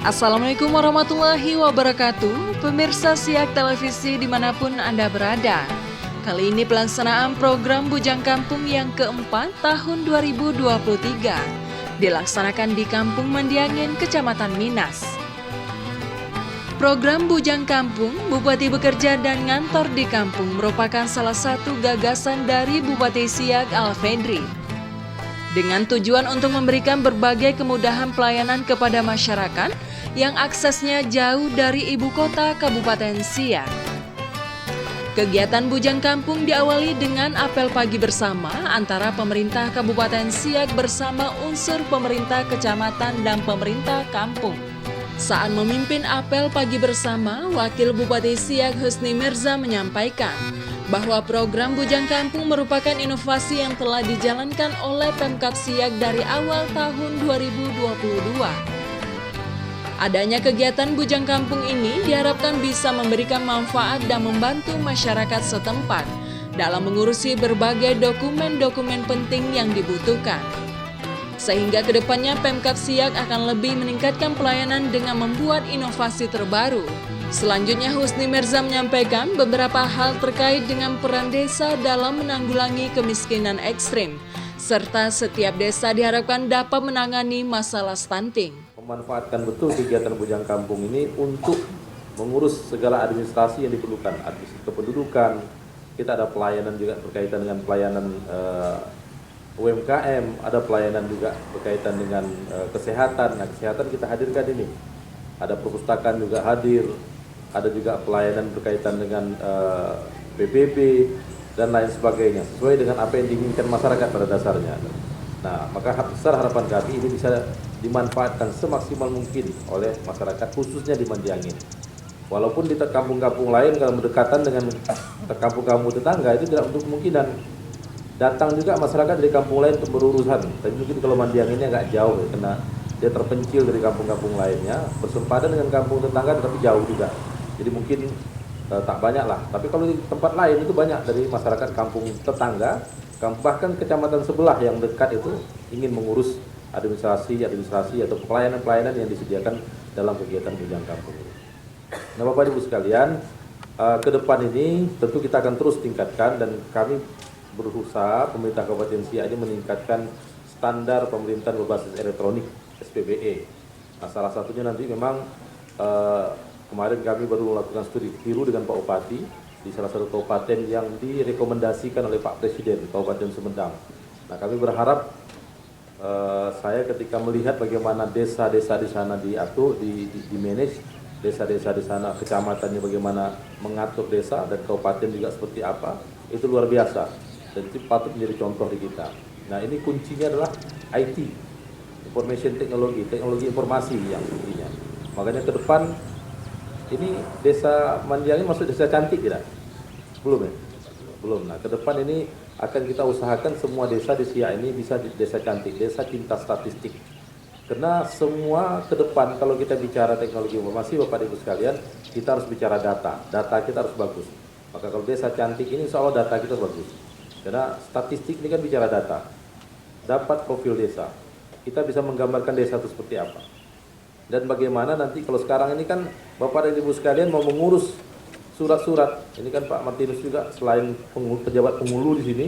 Assalamualaikum warahmatullahi wabarakatuh, pemirsa Siak Televisi dimanapun Anda berada. Kali ini pelaksanaan program Bujang Kampung yang keempat tahun 2023 dilaksanakan di Kampung Mandiangin, Kecamatan Minas. Program Bujang Kampung, Bupati Bekerja dan Ngantor di Kampung merupakan salah satu gagasan dari Bupati Siak Alfedri. Dengan tujuan untuk memberikan berbagai kemudahan pelayanan kepada masyarakat yang aksesnya jauh dari ibu kota Kabupaten Siak. Kegiatan Bujang Kampung diawali dengan apel pagi bersama antara pemerintah Kabupaten Siak bersama unsur pemerintah kecamatan dan pemerintah kampung. Saat memimpin apel pagi bersama, Wakil Bupati Siak Husni Mirza menyampaikan bahwa program Bujang Kampung merupakan inovasi yang telah dijalankan oleh Pemkab Siak dari awal tahun 2022. Adanya kegiatan Bujang Kampung ini diharapkan bisa memberikan manfaat dan membantu masyarakat setempat dalam mengurusi berbagai dokumen-dokumen penting yang dibutuhkan. Sehingga kedepannya Pemkab Siak akan lebih meningkatkan pelayanan dengan membuat inovasi terbaru. Selanjutnya Husni Mirza menyampaikan beberapa hal terkait dengan peran desa dalam menanggulangi kemiskinan ekstrim, serta setiap desa diharapkan dapat menangani masalah stunting. Memanfaatkan betul kegiatan Bujang Kampung ini untuk mengurus segala administrasi yang diperlukan, administrasi kependudukan. Kita ada pelayanan juga berkaitan dengan pelayanan UMKM, ada pelayanan juga berkaitan dengan kesehatan. Nah, kesehatan kita hadirkan ini. Ada perpustakaan juga hadir, ada juga pelayanan berkaitan dengan PBB dan lain sebagainya, sesuai dengan apa yang diinginkan masyarakat pada dasarnya. Nah, maka besar harapan kami ini bisa dimanfaatkan semaksimal mungkin oleh masyarakat, khususnya di Mandiangin. Walaupun di kampung-kampung lain kalau berdekatan dengan kampung-kampung tetangga itu tidak untuk kemungkinan. Datang juga masyarakat dari kampung lain untuk berurusan. Tapi mungkin kalau Mandianginnya agak jauh ya, karena dia terpencil dari kampung-kampung lainnya, bersempadan dengan kampung tetangga tapi jauh juga. Jadi mungkin tak banyak lah. Tapi kalau di tempat lain itu banyak dari masyarakat kampung tetangga, bahkan kecamatan sebelah yang dekat itu ingin mengurus administrasi atau pelayanan-pelayanan yang disediakan dalam kegiatan Bujang Kampung ini. Nah, Bapak Ibu sekalian, ke depan ini tentu kita akan terus tingkatkan dan kami berusaha pemerintah Kabupaten Siak ini meningkatkan standar pemerintahan berbasis elektronik SPBE. Nah, salah satunya nanti memang kemarin kami baru melakukan studi tiru dengan Pak Bupati di salah satu kabupaten yang direkomendasikan oleh Pak Presiden, Kabupaten Sumedang. Nah, kami berharap saya ketika melihat bagaimana desa-desa di sana diatur, di manage, desa-desa di sana, kecamatannya bagaimana mengatur desa dan kabupaten juga seperti apa, itu luar biasa dan itu patut menjadi contoh di kita. Nah, ini kuncinya adalah IT, information technology, teknologi informasi yang intinya. Makanya ke depan ini desa Mandiangin masuk desa cantik tidak? Belum ya? Belum. Nah, ke depan ini akan kita usahakan semua desa di Siak ini bisa desa cantik, desa cinta statistik. Karena semua ke depan kalau kita bicara teknologi informasi, Bapak Ibu sekalian, kita harus bicara data. Data kita harus bagus. Maka kalau desa cantik ini insya Allah data kita bagus. Karena statistik ini kan bicara data. Dapat profil desa. Kita bisa menggambarkan desa itu seperti apa. Dan bagaimana nanti kalau sekarang ini kan Bapak dan Ibu sekalian mau mengurus surat-surat. Ini kan Pak Martinus juga selain pejabat penghulu di sini,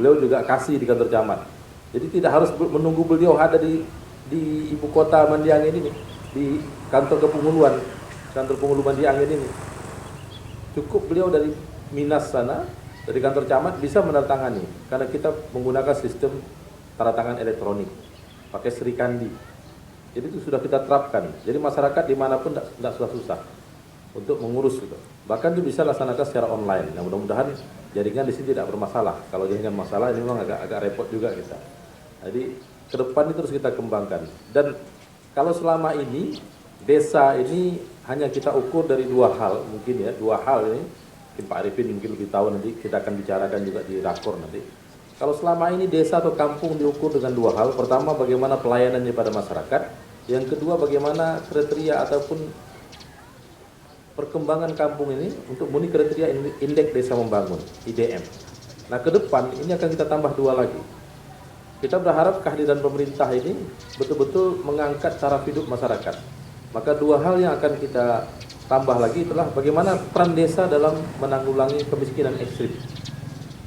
beliau juga kasih di kantor camat. Jadi tidak harus menunggu beliau ada di ibu kota Mandiangin ini, di kantor kepenghuluan, kantor penghulu Mandiangin ini. Cukup beliau dari Minas sana, dari kantor camat bisa menandatangani karena kita menggunakan sistem tanda tangan elektronik, pakai Srikandi. Jadi itu sudah kita terapkan. Jadi masyarakat dimanapun tidak susah-susah untuk mengurus gitu. Bahkan itu bisa laksanakan secara online. Nah, mudah-mudahan jaringan di sini tidak bermasalah. Kalau jaringan masalah ini memang agak repot juga kita. Jadi ke depan itu terus kita kembangkan. Dan kalau selama ini desa ini hanya kita ukur dari dua hal, mungkin ya, dua hal ini. Mungkin Pak Arifin mungkin lebih tahu, nanti kita akan bicarakan juga di rakor nanti. Kalau selama ini desa atau kampung diukur dengan dua hal, pertama bagaimana pelayanannya pada masyarakat, yang kedua bagaimana kriteria ataupun perkembangan kampung ini untuk memenuhi kriteria indeks desa membangun (IDM). Nah, ke depan ini akan kita tambah dua lagi. Kita berharap kehadiran pemerintah ini betul-betul mengangkat taraf hidup masyarakat. Maka dua hal yang akan kita tambah lagi itulah bagaimana peran desa dalam menanggulangi kemiskinan ekstrim.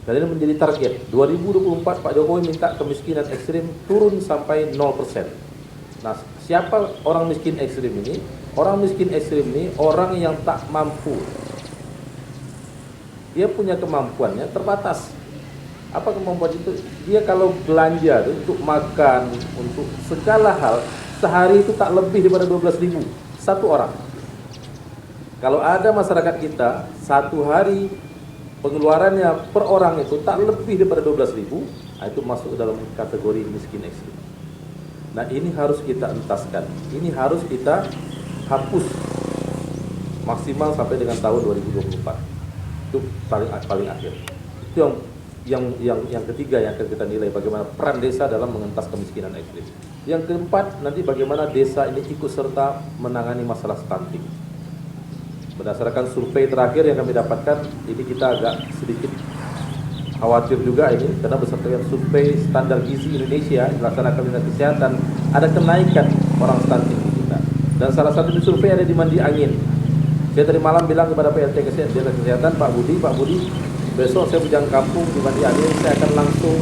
Dan ini menjadi target. 2024 Pak Jokowi minta kemiskinan ekstrim turun sampai 0%. Nah, siapa orang miskin ekstrim ini? Orang miskin ekstrim ini orang yang tak mampu. Dia punya kemampuannya terbatas. Apa kemampuan itu? Dia kalau belanja itu, untuk makan, untuk segala hal, sehari itu tak lebih daripada 12.000 satu orang. Kalau ada masyarakat kita satu hari pengeluarannya per orang itu tak lebih daripada 12.000, nah itu masuk dalam kategori miskin ekstrim. Nah ini harus kita entaskan, ini harus kita hapus maksimal sampai dengan tahun 2024. Itu paling akhir. Itu yang ketiga yang akan kita nilai, bagaimana peran desa dalam mengentas kemiskinan ekstrim. Yang keempat, nanti bagaimana desa ini ikut serta menangani masalah stunting. Berdasarkan survei terakhir yang kami dapatkan, ini kita agak sedikit khawatir juga ini, karena berdasarkan survei standar gizi Indonesia yang dilaksanakan Dinas Kesehatan, ada kenaikan orang stunting di kita. Dan salah satu survei ada di Mandi Angin. Saya tadi malam bilang kepada PLT Kesehatan, Pak Budi, besok saya pulang kampung di Mandi Angin, saya akan langsung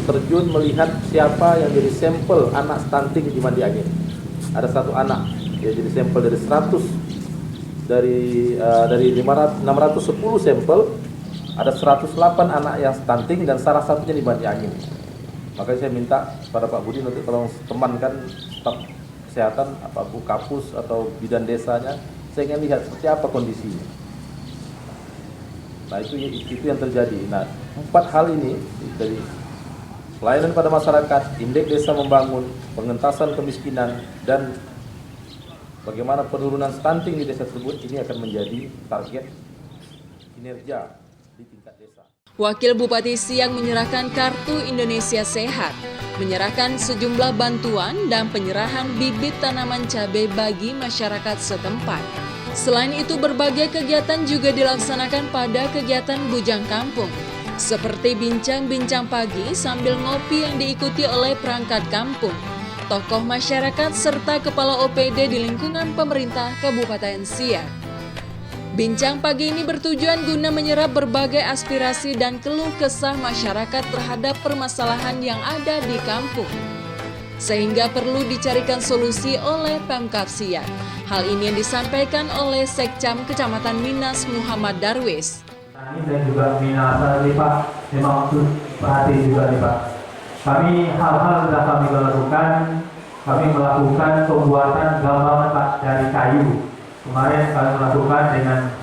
terjun melihat siapa yang jadi sampel anak stunting di Mandi Angin. Ada satu anak, dia jadi sampel dari 610 sampel, ada 108 anak yang stunting dan salah satunya di Mandi Angin. Makanya saya minta pada Pak Budi nanti tolong temankan staf kesehatan, apa Bu Kapus atau bidan desanya, saya ingin lihat seperti apa kondisinya. Nah itu yang terjadi. Nah 4 hal ini dari pelayanan pada masyarakat, indeks desa membangun, pengentasan kemiskinan, dan bagaimana penurunan stunting di desa tersebut, ini akan menjadi target kinerja di tingkat desa. Wakil Bupati Siak menyerahkan Kartu Indonesia Sehat, menyerahkan sejumlah bantuan dan penyerahan bibit tanaman cabai bagi masyarakat setempat. Selain itu, berbagai kegiatan juga dilaksanakan pada kegiatan Bujang Kampung, seperti bincang-bincang pagi sambil ngopi yang diikuti oleh perangkat kampung, tokoh masyarakat, serta kepala OPD di lingkungan pemerintah Kabupaten Siak. Bincang pagi ini bertujuan guna menyerap berbagai aspirasi dan keluh kesah masyarakat terhadap permasalahan yang ada di kampung, sehingga perlu dicarikan solusi oleh Pemkab Siak. Hal ini yang disampaikan oleh Sekcam Kecamatan Minas Muhammad Darwis. Dan juga Minas tadi Pak, memang untuk perhati juga nih Pak. Kami hal-hal sudah kami lakukan, kami melakukan pembuatan gambaran Pak dari kayu. Kemarin kami melakukan dengan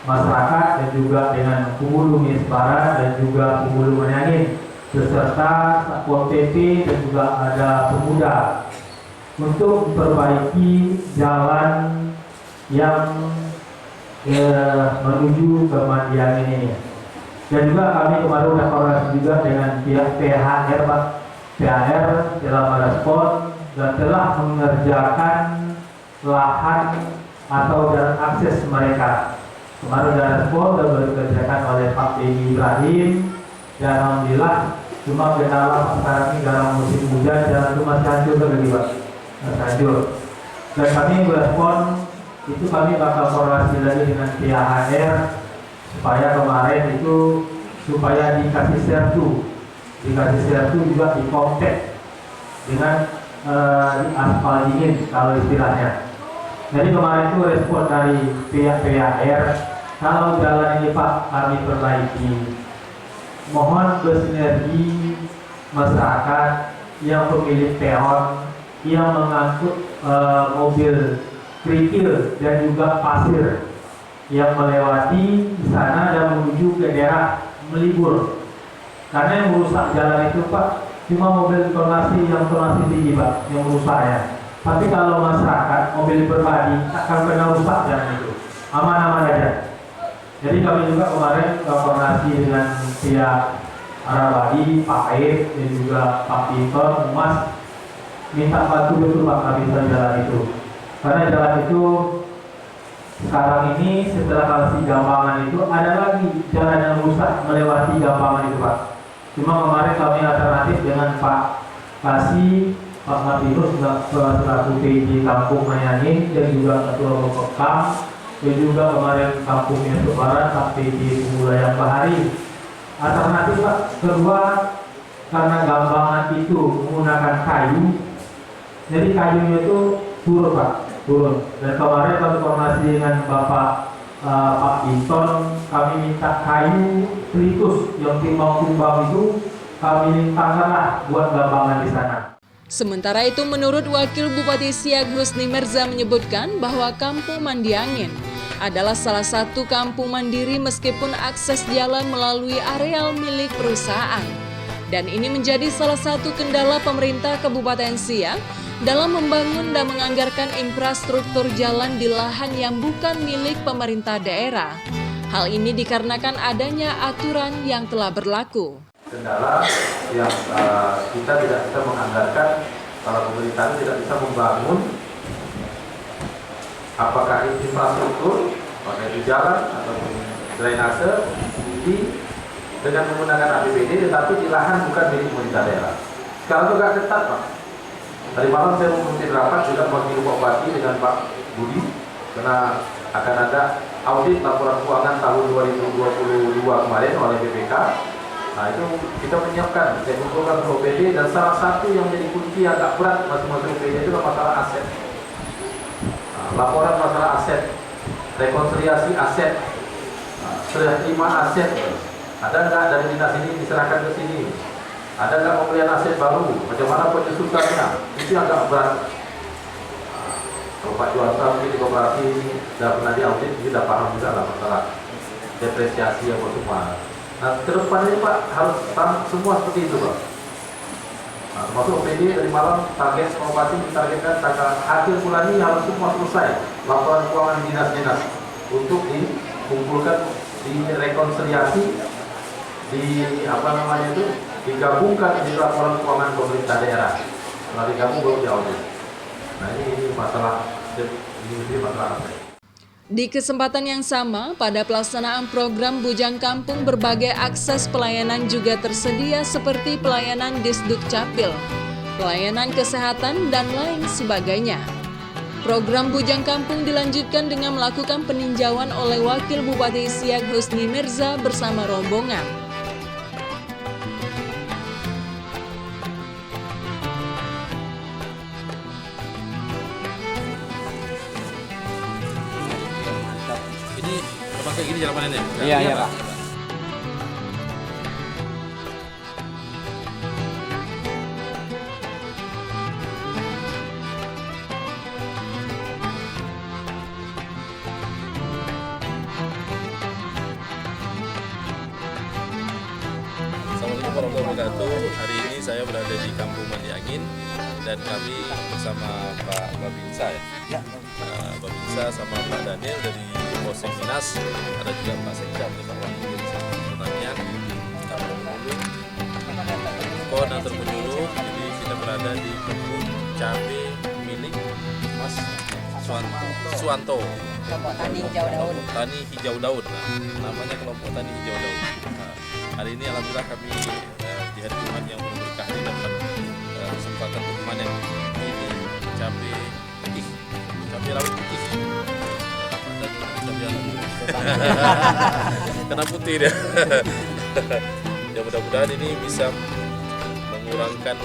masyarakat dan juga dengan Penghulu Miesbara dan juga Penghulu Manyangin, beserta Satpol PP dan juga ada pemuda untuk memperbaiki jalan yang menuju ke Mandi Angin ini. Dan juga kami kemarin sudah koordinasi juga dengan pihak PHR Pak. PHR telah merespon dan telah mengerjakan lahan atau jalan akses mereka. Kemarin sudah respon dan dikerjakan oleh Pak Beni Ibrahim, dan alhamdulillah cuma kendala sekarang ini dalam musim hujan jalan itu masih hancur lagi Pak, masih hancur. Dan kami merespon itu, kami bakal koordinasi lagi dengan PHR supaya kemarin itu supaya dikasih sertu juga dikontek dengan di aspal dingin kalau istilahnya. Jadi kemarin itu respon dari pihak PHR, kalau jalan ini Pak kami perbaiki, mohon bersinergi masyarakat yang pemilik peron, yang mengangkut mobil kerikil dan juga pasir yang melewati di sana dan menuju ke daerah melibur. Karena yang merusak jalan itu Pak cuma mobil tonasi yang tonasi tinggi Pak yang merusaknya. Tapi kalau masyarakat mobil pribadi akan pernah rusak jalan itu, aman-aman aja. Jadi kami juga kemarin koordinasi dengan pihak Arabadi, Pak Aib dan juga Pak Pinton, Mas, minta bantu betul Pak kami jalan itu. Karena jalan itu sekarang ini setelah Kalsi Gampangan itu ada lagi jalan yang rusak melewati Gampangan itu Pak. Cuma kemarin kami alternatif dengan Pak Kalsi Pak Martinus selaku PJ Kampung Mayangin dan juga Ketua Bapekam dan juga kemarin Kampungnya Barat Pak PJ Pemuda yang Bahari. Alternatif Pak kedua, karena gambangan itu menggunakan kayu, jadi kayunya itu turun Pak, turun. Dan kemarin kami koordinasi dengan Pak Inton, kami minta kayu tritus yang timbang-timbang itu kami mintakanlah buat gambangan di sana. Sementara itu, menurut Wakil Bupati Siak Husni Mirza menyebutkan bahwa Kampung Mandiangin adalah salah satu kampung mandiri meskipun akses jalan melalui areal milik perusahaan. Dan ini menjadi salah satu kendala pemerintah Kabupaten Siak dalam membangun dan menganggarkan infrastruktur jalan di lahan yang bukan milik pemerintah daerah. Hal ini dikarenakan adanya aturan yang telah berlaku. Kendala yang kita tidak bisa menganggarkan, kalau pemerintah tidak bisa membangun apakah infrastruktur, apakah itu jalan ataupun drainase dengan menggunakan APBD, tetapi di lahan bukan milik pemerintah daerah. Sekarang juga ketat Pak. Tadi malam saya memimpin rapat juga Wakil Bupati dengan Pak Budi, karena akan ada audit laporan keuangan tahun 2022 kemarin oleh BPK. Nah itu kita menyiapkan, saya kumpulkan OPD, dan salah satu yang menjadi kunci agak berat masing-masing OPD itu adalah masalah aset. Nah, laporan masalah aset, rekonsiliasi aset, serah terima aset, ada nggak dari dinas ini diserahkan ke sini, ada nggak pembelian aset baru, bagaimana penyesuaiannya, itu agak berat. Kalau Pak Jual di koperasi ini sudah pernah diaudit, dia sudah paham juga lah masalah depresiasi apa semua. Nah, ke depan ini Pak harus semua seperti itu Pak. Nah, termasuk OPD dari malam target Bupati ditargetkan tanggal akhir bulan ini harus semua selesai laporan keuangan dinas-dinas untuk dikumpulkan, direkonsiliasi, digabungkan di laporan keuangan pemerintah daerah. Setelah digabung baru diaudit. Nah ini masalah aset. Di kesempatan yang sama, pada pelaksanaan program Bujang Kampung, berbagai akses pelayanan juga tersedia seperti pelayanan Disduk Capil, pelayanan kesehatan, dan lain sebagainya. Program Bujang Kampung dilanjutkan dengan melakukan peninjauan oleh Wakil Bupati Siak Husni Mirza bersama rombongan. Kayak gini cara panennya? Iya Pak. Assalamualaikum warahmatullahi wabarakatuh. Hari ini saya berada di Kampung Mandiangin dan kami bersama Pak Babinsa ya. Babinsa sama Pak Daniel dari Polsek Minas, ada juga Pak Sekda dari Pak Wakil dari Pertanian, Pak Pemulung, Koordinator Penyuluh. Jadi kita berada di kebun cabai milik Mas Suwanto. Kelompok Tani Hijau Daun. Tani Hijau Daun. Nah, namanya kelompok Tani Hijau Daun. Nah, hari ini alhamdulillah kami di hari Jumat yang penuh berkah ini dapat kesempatan untuk memanen ini cabai putih, cabai rawit putih. Kena putih dia. Ya mudah-mudahan ini bisa mengurangkan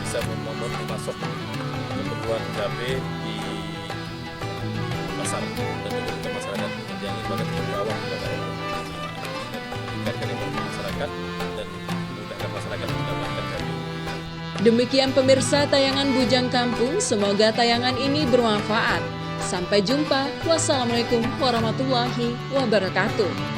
bisa memenuhi masuk kebutuhan cabai di pasar dan juga masyarakat Mandiangin bahkan ke bawah juga meningkatkan ekonomi masyarakat dan memudahkan masyarakat mendapatkan cabai. Demikian pemirsa tayangan Bujang Kampung, semoga tayangan ini bermanfaat. Sampai jumpa. Wassalamualaikum warahmatullahi wabarakatuh.